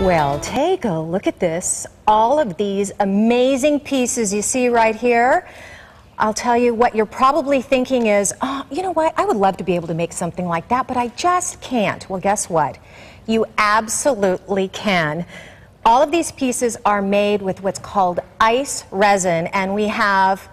Well, take a look at this. All of these amazing pieces you see right here. I'll tell you what you're probably thinking is, oh, you know what? I would love to be able to make something like that, but I just can't. Well, guess what? You absolutely can. All of these pieces are made with what's called ice resin, and we have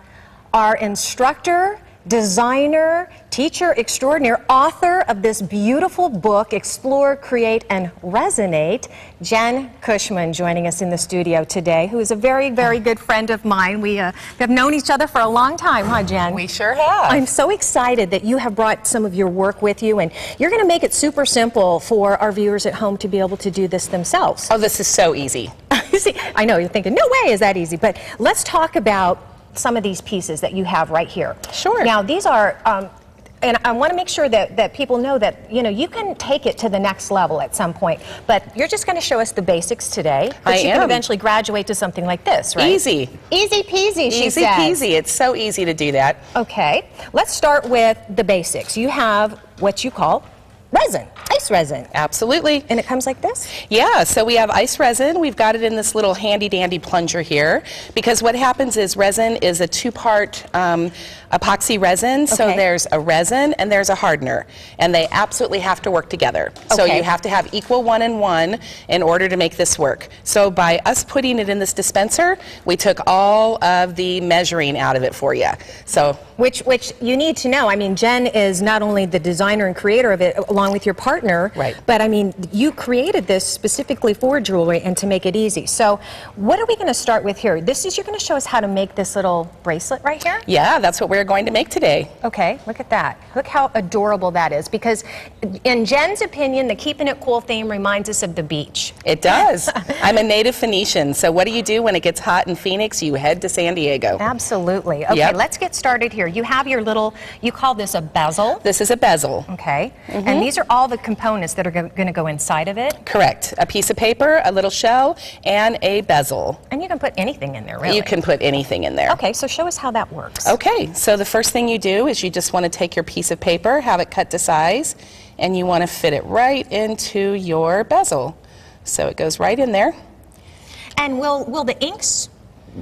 our instructor, designer, teacher extraordinaire, author of this beautiful book, Explore, Create, and Resonate, Jen Cushman, joining us in the studio today, who is a very, very good friend of mine. We have known each other for a long time, huh, Jen? We sure have. I'm so excited that you have brought some of your work with you, and you're going to make it super simple for our viewers at home to be able to do this themselves. Oh, this is so easy. See, I know, you're thinking, no way is that easy, but let's talk about some of these pieces that you have right here. Sure. Now, these are, and I want to make sure that people know that, you know, you can take it to the next level at some point, but you're just going to show us the basics today. But you can eventually graduate to something like this, right? Easy. Easy peasy, she says. Easy peasy. It's so easy to do that. Okay. Let's start with the basics. You have what you call resin, ice resin. Absolutely. And it comes like this? Yeah, so we have ice resin. We've got it in this little handy dandy plunger here, because what happens is resin is a two-part epoxy resin. So there's a resin and there's a hardener, and they absolutely have to work together. So you have to have equal 1 and 1 in order to make this work. So by us putting it in this dispenser, we took all of the measuring out of it for you. So Which you need to know. I mean, Jen is not only the designer and creator of it, along with your partner, right, but I mean, you created this specifically for jewelry and to make it easy. So what are we going to start with here? This is, you're going to show us how to make this little bracelet right here? Yeah, that's what we're going to make today. Okay, look at that. Look how adorable that is, because in Jen's opinion, the Keeping It Cool theme reminds us of the beach. It does. I'm a native Phoenician, so what do you do when it gets hot in Phoenix? You head to San Diego. Absolutely. Okay, let's get started here. You have your little, you call this a bezel? This is a bezel. Okay. And these are all the components that are going to go inside of it? Correct. A piece of paper, a little shell, and a bezel. And you can put anything in there, really? You can put anything in there. Okay, so show us how that works. Okay, so the first thing you do is you just want to take your piece of paper, have it cut to size, and you want to fit it right into your bezel. So it goes right in there. And will the inks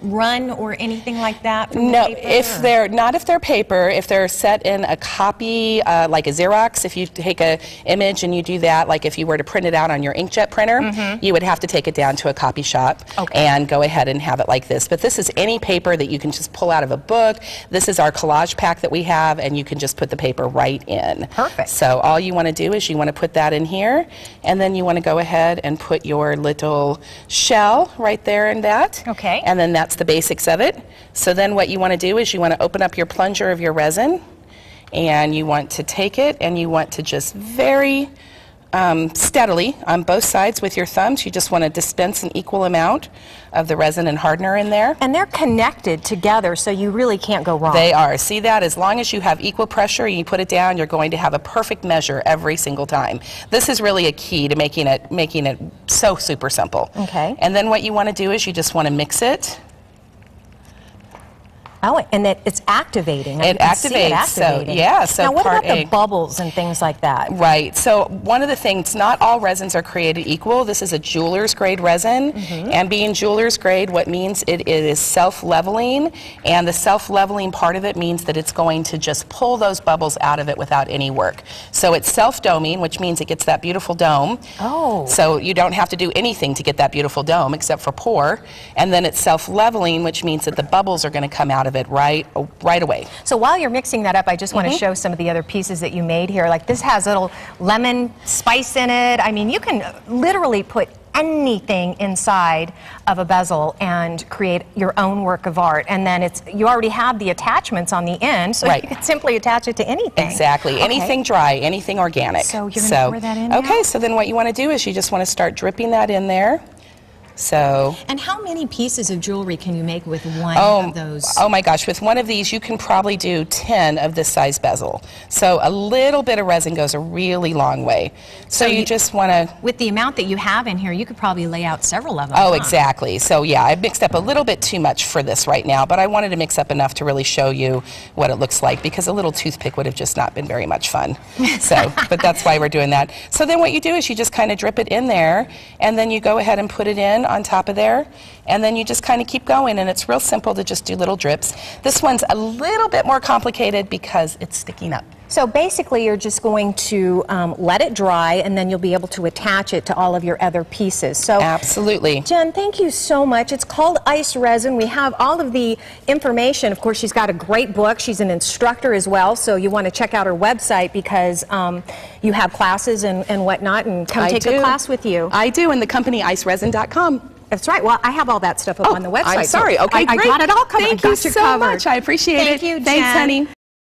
run or anything like that? No, if they're not, if they're paper, if they're set in a copy, like a Xerox, if you take an image and you do that, like if you were to print it out on your inkjet printer, you would have to take it down to a copy shop and go ahead and have it like this. But this is any paper that you can just pull out of a book. This is our collage pack that we have, and you can just put the paper right in. Perfect. So all you want to do is you want to put that in here, and then you want to go ahead and put your little shell right there in that. Okay. And then that's the basics of it. So then what you want to do is you want to open up your plunger of your resin, and you want to take it and you want to just very steadily on both sides with your thumbs, you just want to dispense an equal amount of the resin and hardener in there. And they're connected together, so you really can't go wrong. They are. See that? As long as you have equal pressure and you put it down, you're going to have a perfect measure every single time. This is really a key to making it so super simple. Okay. And then what you want to do is you just want to mix it. Oh, and that it's activating. It activates. So yeah. So now, what part about the bubbles and things like that? Right. So one of the things, not all resins are created equal. This is a jeweler's grade resin, and being jeweler's grade, what means it is self-leveling, and the self-leveling part of it means that it's going to just pull those bubbles out of it without any work. So it's self-doming, which means it gets that beautiful dome. Oh. So you don't have to do anything to get that beautiful dome except for pour. And then it's self-leveling, which means that the bubbles are going to come out of it right away. So while you're mixing that up, I just want to show some of the other pieces that you made here. Like this has a little lemon spice in it. I mean, you can literally put anything inside of a bezel and create your own work of art. And then you already have the attachments on the end, so you can simply attach it to anything. Exactly. Anything dry, anything organic. So you're going to pour that in now? Okay, so then what you want to do is you just want to start dripping that in there. So. And how many pieces of jewelry can you make with one of those? Oh my gosh, with one of these you can probably do 10 of this size bezel. So a little bit of resin goes a really long way. So you just want to... With the amount that you have in here, you could probably lay out several of them. Oh, exactly. So yeah, I mixed up a little bit too much for this right now, but I wanted to mix up enough to really show you what it looks like, because a little toothpick would have just not been very much fun. So, but that's why we're doing that. So then what you do is you just kind of drip it in there, and then you go ahead and put it in on top of there, and then you just kind of keep going, and it's real simple to just do little drips. This one's a little bit more complicated because it's sticking up. So basically you're just going to let it dry, and then you'll be able to attach it to all of your other pieces. So absolutely. Jen, thank you so much. It's called Ice Resin. We have all of the information. Of course, she's got a great book. She's an instructor as well, so you want to check out her website, because you have classes and whatnot, and come take a class with you. I do, and the company iceresin.com. That's right. Well, I have all that stuff up on the website. I'm sorry. Okay, I great. got it all covered. Thank you so much. I appreciate it. Thank you, Jen. Thanks, honey.